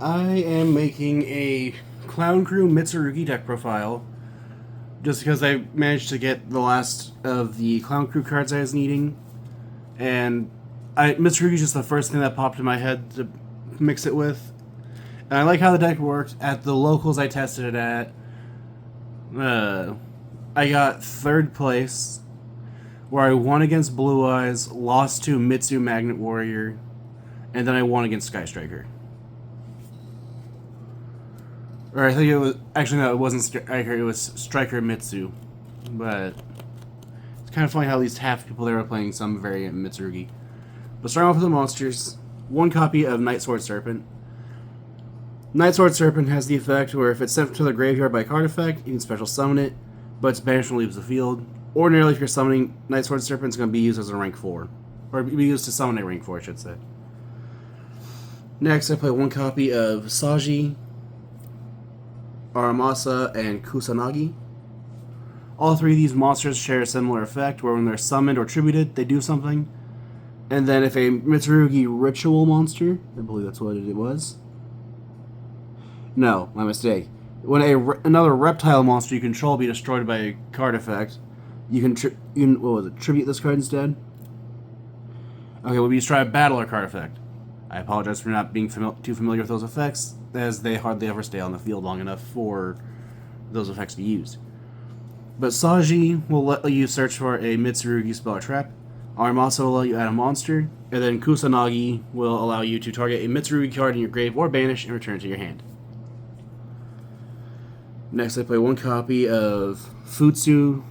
I am making a Clown Crew Mitsurugi deck profile just because I managed to get the last of the Clown Crew cards I was needing, and Mitsurugi is just the first thing that popped in my head to mix it with. And I like how the deck worked. At the locals I tested it at, I got third place, where I won against Blue Eyes, lost to Mitsu Magnet Warrior, and then I won against Sky Striker. Or I think it was... Actually, no, it wasn't Striker, it was Striker Mitsu. But it's kind of funny how at least half the people there were playing some variant Mitsurugi. But starting off with the monsters, one copy of Night Sword Serpent. Night Sword Serpent has the effect where if it's sent to the graveyard by card effect, you can special summon it, but its banishment leaves the field. Ordinarily, if you're summoning Night Sword Serpent, it's going to be used as a rank 4. Or be used to summon a rank 4, I should say. Next, I play one copy of Saji, Aramasa, and Kusanagi. All three of these monsters share a similar effect, where when they're summoned or tributed, they do something. And then if a Mitsurugi ritual monster, I believe that's what it was. No, my mistake. When another reptile monster you control be destroyed by a card effect, you can tribute this card instead? Okay, well, we just try a battler card effect. I apologize for not being too familiar with those effects, as they hardly ever stay on the field long enough for those effects to be used. But Saji will let you search for a Mitsurugi spell or trap. Aramasa will let you add a monster, and then Kusanagi will allow you to target a Mitsurugi card in your grave or banish and return it to your hand. Next, I play one copy of Futsu.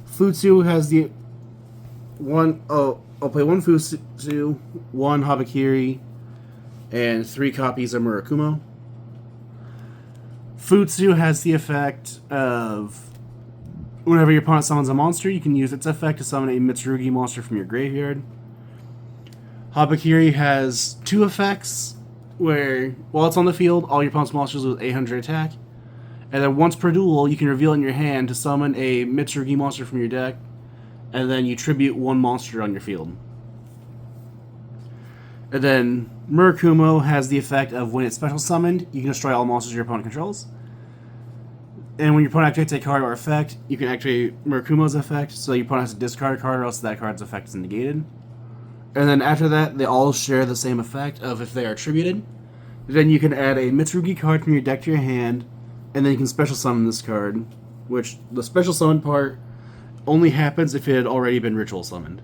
Futsu has the one... Oh, I'll play one Futsu, one Habakiri, and 3 copies of Murakumo. Futsu has the effect of... Whenever your opponent summons a monster, you can use its effect to summon a Mitsurugi monster from your graveyard. Habakiri has 2 effects, where while it's on the field, all your opponent's monsters with 800 attack. And then once per duel, you can reveal it in your hand to summon a Mitsurugi monster from your deck, and then you tribute 1 monster on your field. And then Murakumo has the effect of when it's special summoned, you can destroy all monsters your opponent controls. And when your opponent activates a card or effect, you can activate Murakumo's effect, so your opponent has to discard a card or else that card's effect is negated. And then after that, they all share the same effect of if they are tributed. Then you can add a Mitsurugi card from your deck to your hand, and then you can special summon this card, which the special summon part only happens if it had already been ritual summoned.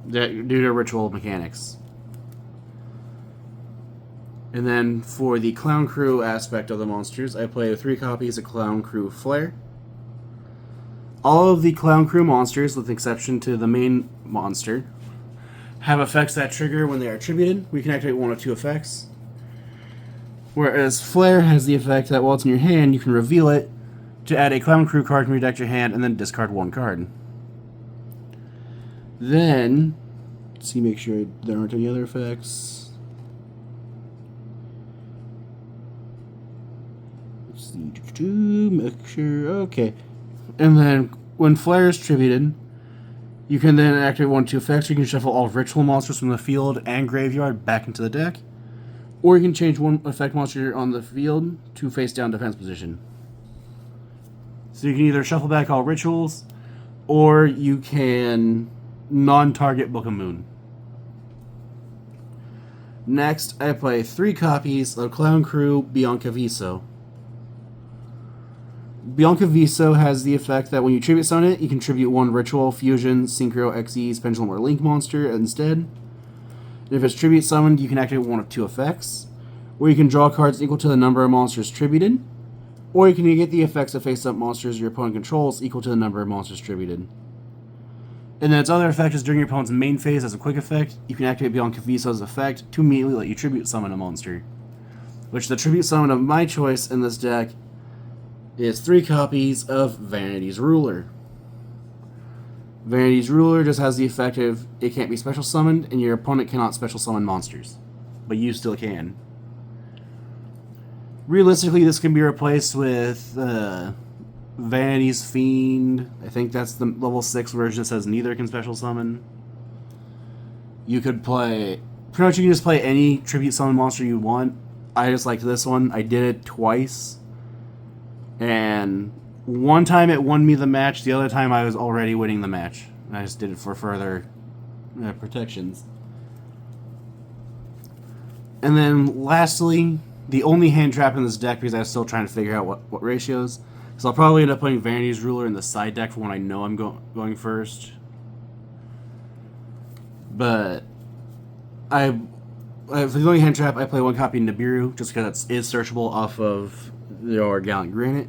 Due to ritual mechanics. And then for the Clown Crew aspect of the monsters, I play 3 copies of Clown Crew Flare. All of the Clown Crew monsters, with the exception to the main monster, have effects that trigger when they are tributed. We can activate 1 of 2 effects. Whereas Flare has the effect that while it's in your hand, you can reveal it to add a Clown Crew card from your deck to your hand and then discard 1 card. Then, let's see, make sure there aren't any other effects. Let's see, make sure, okay. And then, when Flare is tributed, you can then activate 1 of 2 effects. You can shuffle all ritual monsters from the field and graveyard back into the deck. Or you can change 1 effect monster on the field to face down defense position. So you can either shuffle back all rituals, or you can non-target Book of Moon. Next, I play 3 copies of Clown Crew Bianca Viso. Bianca Viso has the effect that when you tribute summon it, you can tribute 1 Ritual, Fusion, Synchro, Xyz, Pendulum, or Link monster instead. If it's tribute summoned, you can activate 1 of 2 effects, where you can draw cards equal to the number of monsters tributed, or you can get the effects of face-up monsters your opponent controls equal to the number of monsters tributed. And then its other effect is during your opponent's main phase as a quick effect, you can activate Bianca Viso's effect to immediately let you tribute summon a monster. Which the tribute summon of my choice in this deck is 3 copies of Vanity's Ruler. Vanity's Ruler just has the effect of it can't be special summoned, and your opponent cannot special summon monsters. But you still can. Realistically, this can be replaced with Vanity's Fiend. I think that's the level 6 version that says neither can special summon. You could play pretty much you can just play any tribute summon monster you want. I just liked this one. I did it twice. And one time it won me the match. The other time I was already winning the match. I just did it for further protections. And then lastly, the only hand trap in this deck, because I was still trying to figure out what ratios. So I'll probably end up putting Vanity's Ruler in the side deck for when I know I'm going first. But for the only hand trap, I play one copy of Nibiru, just because it is searchable off of your Gallant Granite.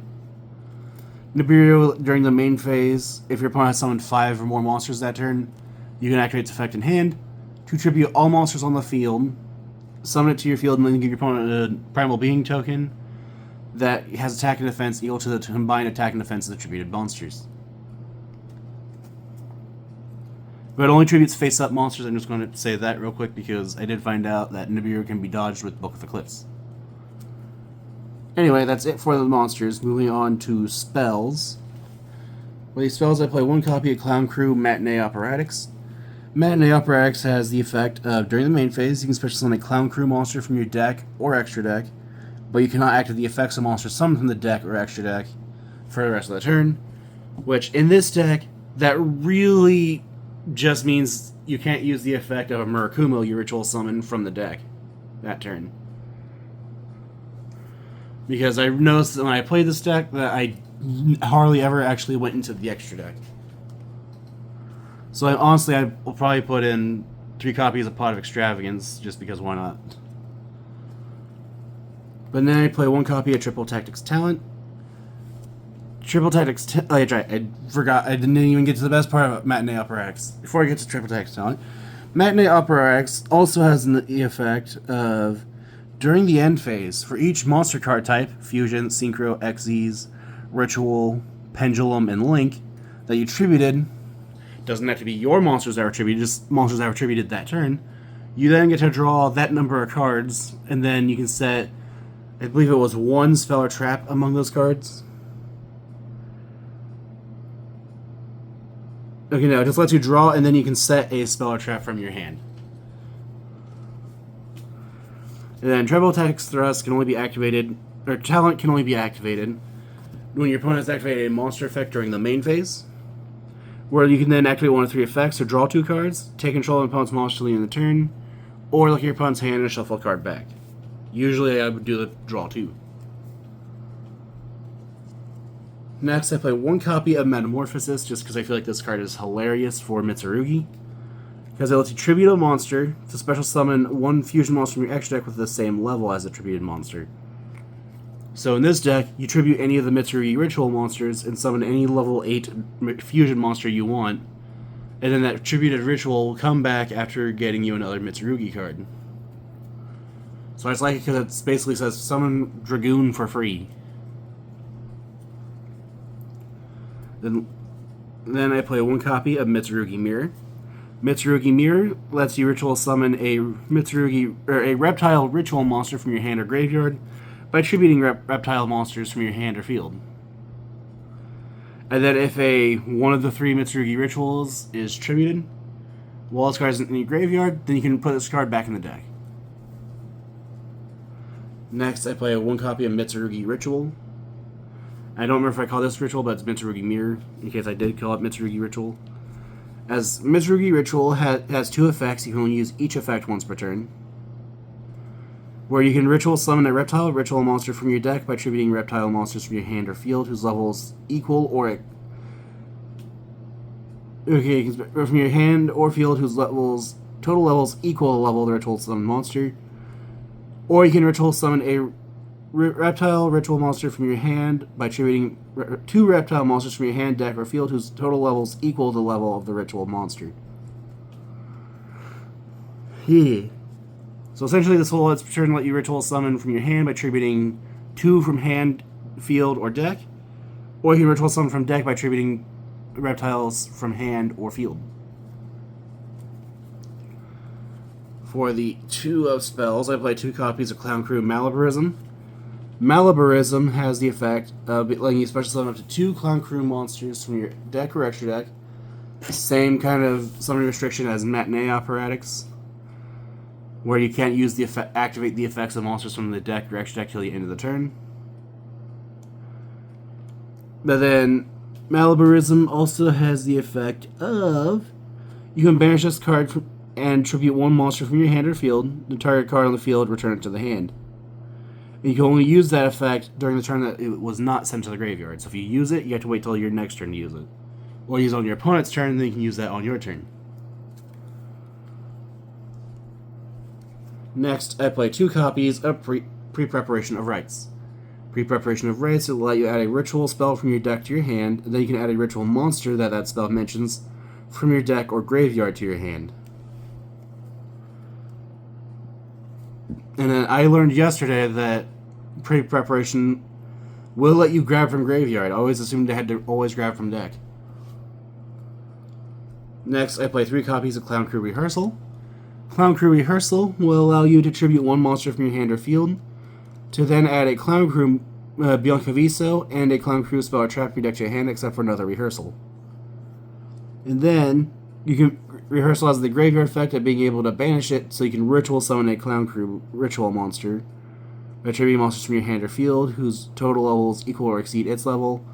Nibiru, during the main phase, if your opponent has summoned 5 or more monsters that turn, you can activate its effect in hand to tribute all monsters on the field, summon it to your field, and then give your opponent a Primal Being token that has attack and defense equal to the combined attack and defense of the tributed monsters. But it only tributes face-up monsters. I'm just going to say that real quick because I did find out that Nibiru can be dodged with Book of Eclipse. Anyway, that's it for the monsters. Moving on to spells. For these spells, I play one copy of Clown Crew Matinee Operatics. Matinee Operatics has the effect of, during the main phase, you can special summon a Clown Crew monster from your deck or extra deck, but you cannot activate the effects of monsters summoned from the deck or extra deck for the rest of the turn. Which, in this deck, that really just means you can't use the effect of a Murakumo you ritual summon from the deck that turn. Because I noticed that when I played this deck that I hardly ever actually went into the extra deck. So honestly, I will probably put in 3 copies of Pot of Extravagance, just because why not. But then I play one copy of Triple Tactics Talent. Triple Tactics... I forgot. I didn't even get to the best part of Matinee Operatics. Before I get to Triple Tactics Talent, Matinee Operatics also has the effect of, during the end phase, for each monster card type, Fusion, Synchro, Xyz, Ritual, Pendulum, and Link, that you tributed, doesn't have to be your monsters that were tributed, just monsters that were tributed that turn, you then get to draw that number of cards, and then you can set, I believe it was 1 spell or trap among those cards. Okay, no, it just lets you draw, and then you can set a spell or trap from your hand. And then Treble Tactics Thrust can only be activated, or Talent can only be activated when your opponent has activated a monster effect during the main phase, where you can then activate one of 3 effects, or draw 2 cards, take control of an opponent's monster in the turn, or look at your opponent's hand and shuffle a card back. Usually I would do the draw 2. Next, I play one copy of Metamorphosis, just because I feel like this card is hilarious for Mitsurugi. Because it lets you tribute a monster to special summon 1 fusion monster from your extra deck with the same level as the tributed monster. So in this deck, you tribute any of the Mitsurugi ritual monsters and summon any level 8 fusion monster you want, and then that tributed ritual will come back after getting you another Mitsurugi card. So I just like it because it basically says summon Dragoon for free. Then I play one copy of Mitsurugi Mirror. Mitsurugi Mirror lets you ritual summon a reptile ritual monster from your hand or graveyard by tributing reptile monsters from your hand or field. And then if one of the 3 Mitsurugi rituals is tributed, while this card isn't in your graveyard, then you can put this card back in the deck. Next, I play one copy of Mitsurugi Ritual. I don't remember if I call this Ritual, but it's Mitsurugi Mirror, in case I did call it Mitsurugi Ritual. As Mitsurugi Ritual has 2 effects, you can only use each effect once per turn. Where you can ritual summon a reptile ritual monster from your deck by tributing reptile monsters from your hand or field whose levels equal or... Okay, from your hand or field whose total levels equal the level of the ritual summoned monster. Or you can ritual summon a reptile ritual monster from your hand by tributing 2 reptile monsters from your hand, deck, or field whose total levels equal the level of the ritual monster. So essentially this will let you ritual summon from your hand by tributing 2 from hand, field, or deck. Or you can ritual summon from deck by tributing reptiles from hand or field. For the 2 of spells, I play 2 copies of Clown Crew Malabarism. Malabarism has the effect of letting you special summon up to 2 Clown Crew monsters from your deck or extra deck. Same kind of summoning restriction as Matinee Operatics. where you can't use activate the effects of monsters from the deck or extra deck till the end of the turn. But then Malabarism also has the effect of you can banish this card and tribute one monster from your hand or field. The target card on the field, return it to the hand. And you can only use that effect during the turn that it was not sent to the graveyard. So if you use it, you have to wait till your next turn to use it. Or use it on your opponent's turn, and then you can use that on your turn. Next, I play 2 copies of Pre-Preparation of Rites. Pre-Preparation of Rites will let you add a ritual spell from your deck to your hand, and then you can add a ritual monster that spell mentions from your deck or graveyard to your hand. And then I learned yesterday that Pre-Preparation will let you grab from graveyard. I always assumed I had to always grab from deck. Next, I play 3 copies of Clown Crew Rehearsal. Clown Crew Rehearsal will allow you to tribute one monster from your hand or field, to then add a Clown Crew Biancaviso and a Clown Crew spell or trap your deck to your hand, except for another Rehearsal. And then you can Rehearsal has the graveyard effect of being able to banish it, so you can ritual summon a Clown Crew ritual monster by tributing monsters from your hand or field whose total levels equal or exceed its level.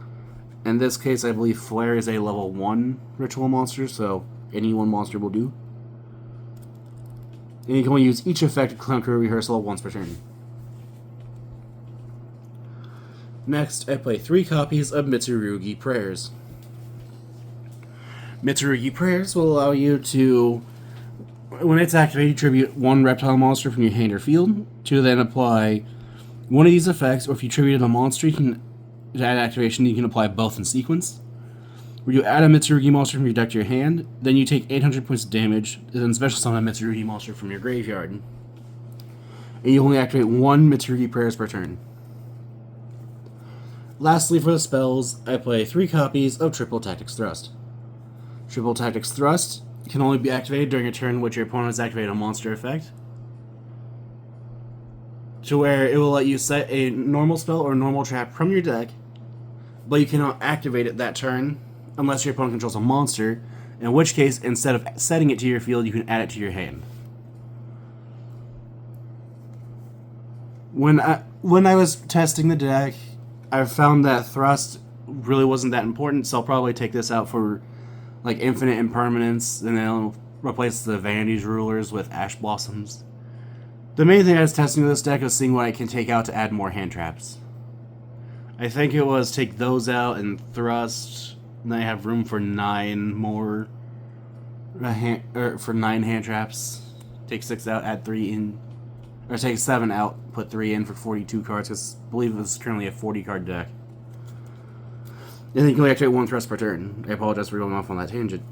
In this case, I believe Flare is a level 1 ritual monster, so any one monster will do. And you can only use each effect of Clown Crew Rehearsal once per turn. Next, I play 3 copies of Mitsurugi Prayers. Mitsurugi Prayers will allow you to, when it's activated, tribute one reptile monster from your hand or field, to then apply one of these effects, or if you tributed a monster, you can add activation, you can apply both in sequence. Where you add a Mitsurugi monster from your deck to your hand, then you take 800 points of damage, and then special summon a Mitsurugi monster from your graveyard. And you only activate 1 Mitsurugi Prayers per turn. Lastly, for the spells, I play 3 copies of Triple Tactics Thrust. Triple Tactics Thrust can only be activated during a turn in which your opponent has activated a monster effect, to where it will let you set a normal spell or normal trap from your deck, but you cannot activate it that turn unless your opponent controls a monster, in which case, instead of setting it to your field, you can add it to your hand. When I was testing the deck, I found that Thrust really wasn't that important, so I'll probably take this out for like Infinite Impermanence, and then I'll replace the Vanity's Rulers with Ash Blossoms. The main thing I was testing with this deck was seeing what I can take out to add more hand traps. I think it was take those out and Thrust, and then I have room for 9 more for 9 hand traps. Take 6 out, add 3 in, or take 7 out, put 3 in for 42 cards, because I believe it's currently a 40 card deck. And then you can only activate 1 Thrust per turn. I apologize for going off on that tangent.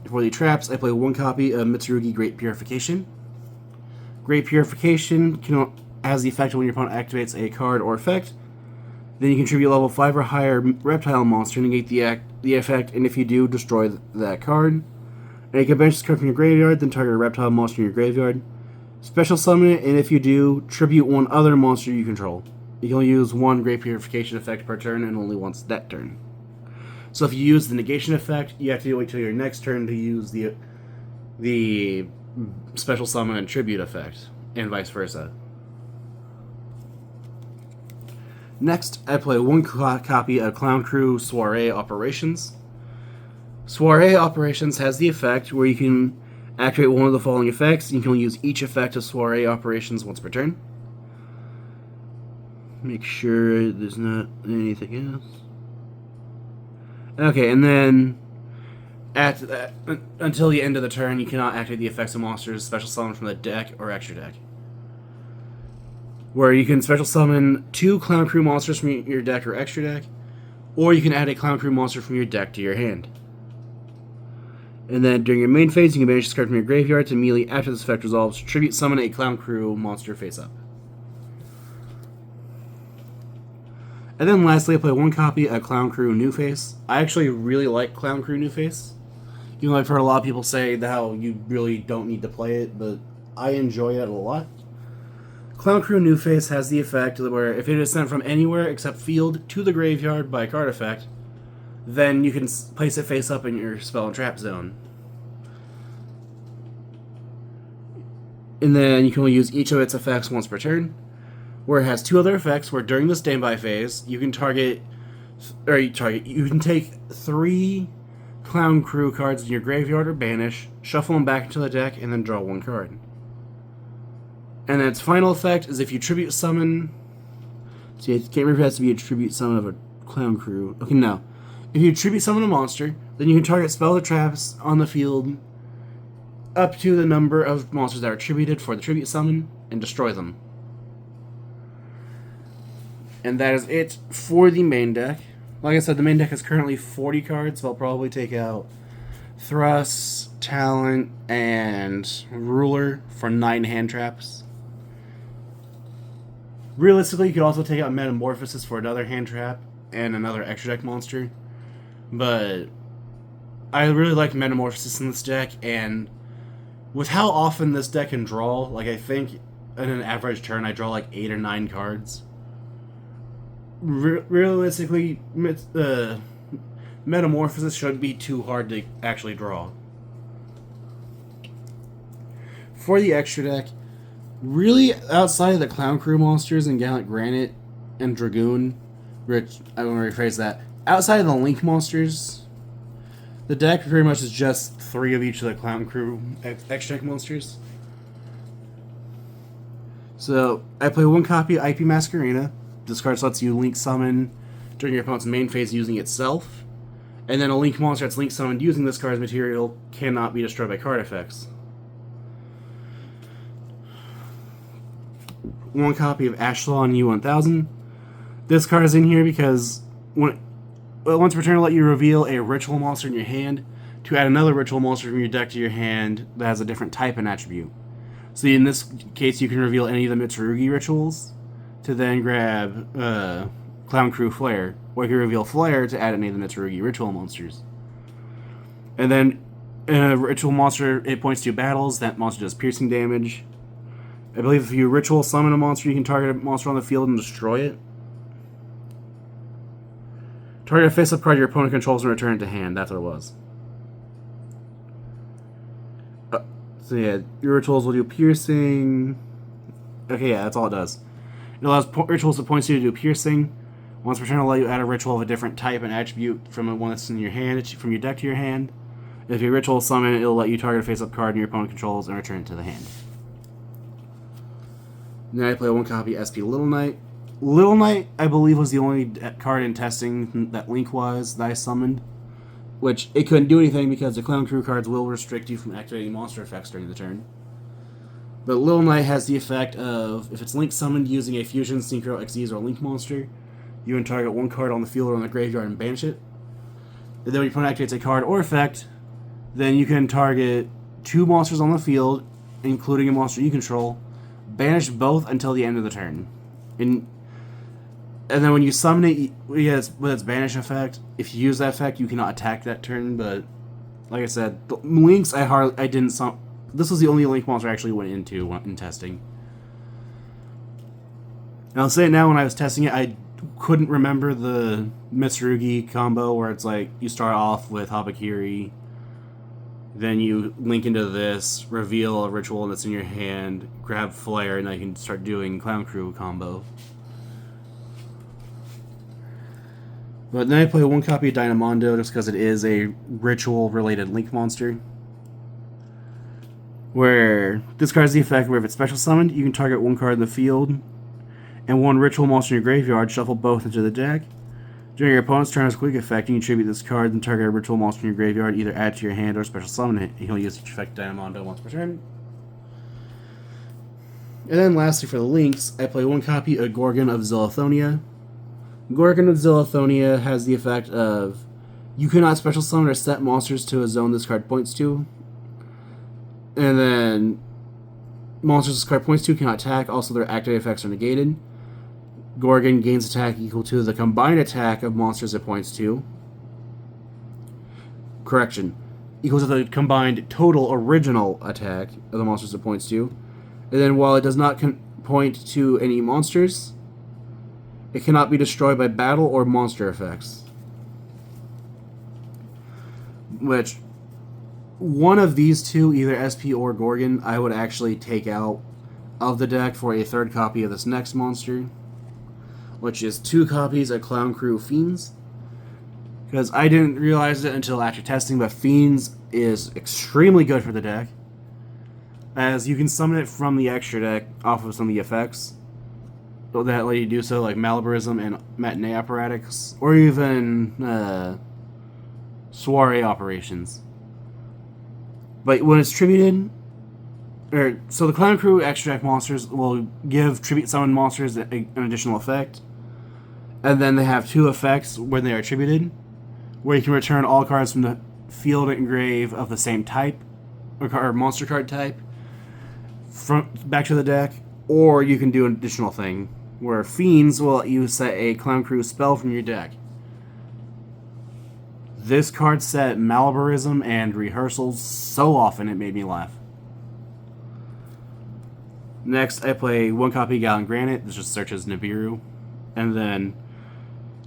For the traps, I play 1 copy of Mitsurugi Great Purification. Great Purification has the effect of when your opponent activates a card or effect. Then you contribute level 5 or higher reptile monster, negate the effect, and if you do, destroy that card. And you can banish this card from your graveyard, then target a reptile monster in your graveyard. Special summon it, and if you do, tribute 1 other monster you control. You can only use 1 Great Purification effect per turn, and only once that turn. So if you use the negation effect, you have to wait till your next turn to use the special summon and tribute effect, and vice versa. Next, I play 1 copy of Clown Crew Soiree Operations. Soiree Operations has the effect where you can activate one of the following effects. You can only use each effect of Soiree Operations once per turn. Make sure there's not anything else. Okay, and then until the end of the turn, you cannot activate the effects of monsters special summon from the deck or extra deck. Where you can special summon 2 Clown Crew monsters from your deck or extra deck, or you can add a Clown Crew monster from your deck to your hand. And then during your main phase, you can banish this card from your graveyard to immediately after this effect resolves, tribute summon a Clown Crew monster face up. And then lastly, I play 1 copy of Clown Crew New Face. I actually really like Clown Crew New Face. You know, I've heard a lot of people say how you really don't need to play it, but I enjoy it a lot. Clown Crew New Face has the effect where if it is sent from anywhere except field to the graveyard by a card effect, then you can place it face up in your spell and trap zone. And then you can only use each of its effects once per turn. Where it has two other effects where during the standby phase, you can you can take 3 Clown Crew cards in your graveyard or banish, shuffle them back into the deck, and then draw 1 card. And then its final effect is if you tribute summon... See, I can't remember if it has to be a tribute summon of a Clown Crew. Okay, no. If you tribute summon a monster, then you can target spell or traps on the field up to the number of monsters that are attributed for the tribute summon and destroy them. And that is it for the main deck. Like I said, the main deck is currently 40 cards, so I'll probably take out Thrust, Talent, and Ruler for 9 hand traps. Realistically, you could also take out Metamorphosis for another hand trap and another extra deck monster. But I really like Metamorphosis in this deck, and with how often this deck can draw, like I think in an average turn I draw like 8 or 9 cards. Realistically, Metamorphosis shouldn't be too hard to actually draw. For the extra deck, really outside of the Clown Crew monsters and Gallant Granite and Dragoon, which I want to rephrase that, outside of the Link monsters, the deck pretty much is just 3 of each of the Clown Crew extra deck monsters. So I play 1 copy of IP Masquerena. This card lets you Link summon during your opponent's main phase using itself. And then a Link monster that's Link summoned using this card's material cannot be destroyed by card effects. 1 copy of Ashlaw and U1000. This card is in here because once per turn, it'll let you reveal a ritual monster in your hand to add another ritual monster from your deck to your hand that has a different type and attribute. So in this case, you can reveal any of the Mitsurugi rituals to then grab Clown Crew Flare, or you can reveal Flare to add any of the Mitsurugi ritual monsters. And then a ritual monster, it points to battles, that monster does piercing damage. I believe if you ritual summon a monster, you can target a monster on the field and destroy it. Target a face-up card your opponent controls and return it to hand. That's what it was. So yeah, your rituals will do piercing. Okay, yeah, that's all it does. It allows rituals that points you to do piercing. Once per turn, it'll let you add a ritual of a different type and attribute from one that's in your hand, from your deck to your hand. If you ritual summon, it'll let you target a face-up card your opponent controls and return it to the hand. Then I play 1 copy SP Little Knight. Little Knight, I believe, was the only card in testing that Link was that I summoned. Which, it couldn't do anything because the Clown Crew cards will restrict you from activating monster effects during the turn. But Little Knight has the effect of, if it's Link summoned using a Fusion, Synchro, Xyz, or Link monster, you can target 1 card on the field or on the graveyard and banish it. And then when your opponent activates a card or effect, then you can target 2 monsters on the field, including a monster you control, banish both until the end of the turn. And then when you summon it, with its banish effect, if you use that effect, you cannot attack that turn. But like I said, the Links I didn't summon. This was the only Link monster I actually went into in testing. And I'll say it now, when I was testing it, I couldn't remember the Mitsurugi combo where it's like you start off with Habakiri, then you link into this, reveal a ritual that's in your hand, grab Flare, and then you can start doing Clown Crew combo. But then I play 1 copy of Dynamondo just because it is a ritual-related Link monster. Where this card has the effect where if it's special summoned, you can target 1 card in the field and 1 ritual monster in your graveyard, shuffle both into the deck. During your opponent's turn as a quick effect, you can tribute this card and target a ritual monster in your graveyard, either add to your hand or special summon it. You can only use each effect Dynamondo once per turn. And then lastly for the Links, I play 1 copy of Gorgon of Zillothonia. Gorgon of Zillothonia has the effect of, you cannot special summon or set monsters to a zone this card points to. And then monsters this card points to cannot attack, also their activated effects are negated. Gorgon gains attack equal to the combined attack of monsters it points to. Correction. Equals to the combined total original attack of the monsters it points to. And then while it does not point to any monsters, it cannot be destroyed by battle or monster effects. Which, one of these two, either SP or Gorgon, I would actually take out of the deck for a third copy of this next monster, which is 2 copies of Clown Crew Fiends. Because I didn't realize it until after testing, but Fiends is extremely good for the deck, as you can summon it from the extra deck off of some of the effects that let you do so, like Malabarism and Matinee Apparatus, or even Soiree Operations. But when it's tributed, so the Clown Crew extra deck monsters will give tribute summon monsters an additional effect, and then they have 2 effects when they are tributed, where you can return all cards from the field and grave of the same type, or monster card type, back to the deck, or you can do an additional thing, where Fiends will let you set a Clown Crew spell from your deck. This card set Malabarism and Rehearsals so often it made me laugh. Next, I play 1 copy Gallant Granite. This just searches Nibiru, and then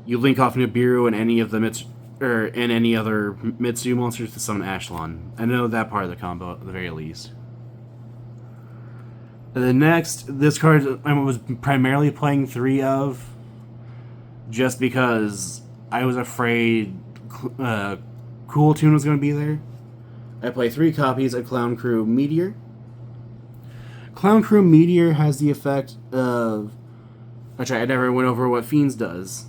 you link off Nibiru and any of the any other Mitsu monsters to summon Ashlon. I know that part of the combo at the very least. And then next, this card I was primarily playing 3 of, just because I was afraid Cool Tune was going to be there. I play 3 copies of Clown Crew Meteor. Clown Crew Meteor has the effect of... Actually, I never went over what Fiends does.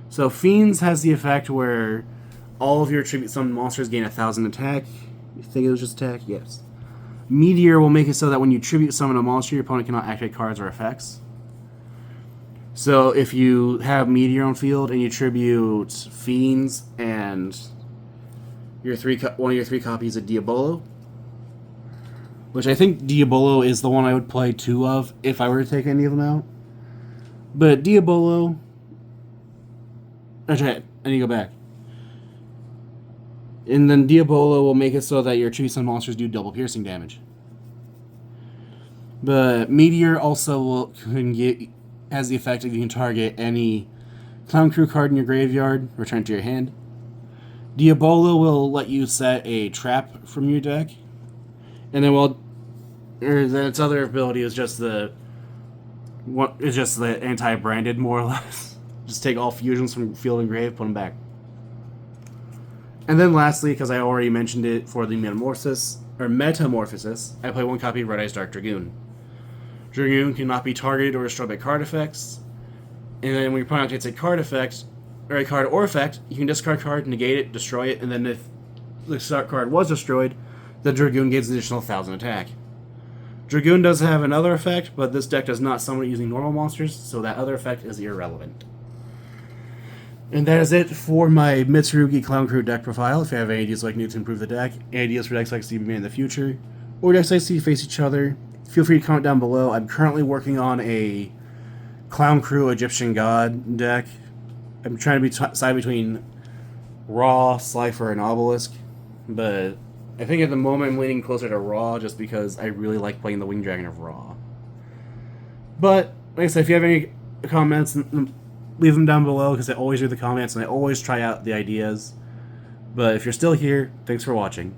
So Fiends has the effect where all of your tribute summoned monsters gain 1,000 attack. You think it was just attack? Yes. Meteor will make it so that when you tribute summon a monster, your opponent cannot activate cards or effects. So if you have Meteor on field and you tribute Fiends and one of your 3 copies of Diabolo, which I think Diabolo is the one I would play 2 of if I were to take any of them out. But Diabolo... Actually, I need to go back. And then Diabolo will make it so that your tribute summon monsters do double piercing damage. But Meteor also has the effect of you can target any Clown Crew card in your graveyard, return to your hand. Diabolo will let you set a trap from your deck. And then then its other ability is just the anti-branded, more or less. Just take all fusions from field and grave, put them back. And then lastly, because I already mentioned it for the Metamorphosis, I play 1 copy of Red Eyes Dark Dragoon. Dragoon cannot be targeted or destroyed by card effects. And then when your opponent gets a card effect, or a card or effect, you can discard a card, negate it, destroy it, and then if the start card was destroyed, the Dragoon gains an additional 1,000 attack. Dragoon does have another effect, but this deck does not summon it using normal monsters, so that other effect is irrelevant. And that is it for my Mitsurugi Clown Crew deck profile. If you have any ideas you'd like me to improve the deck, ideas for decks like to see made in the future, or decks like to see face each other, feel free to comment down below. I'm currently working on a Clown Crew Egyptian God deck. I'm trying to decide between Ra, Slifer, and Obelisk, but I think at the moment I'm leaning closer to Ra just because I really like playing the Winged Dragon of Ra. But, like I said, if you have any comments, leave them down below because I always read the comments and I always try out the ideas. But if you're still here, thanks for watching.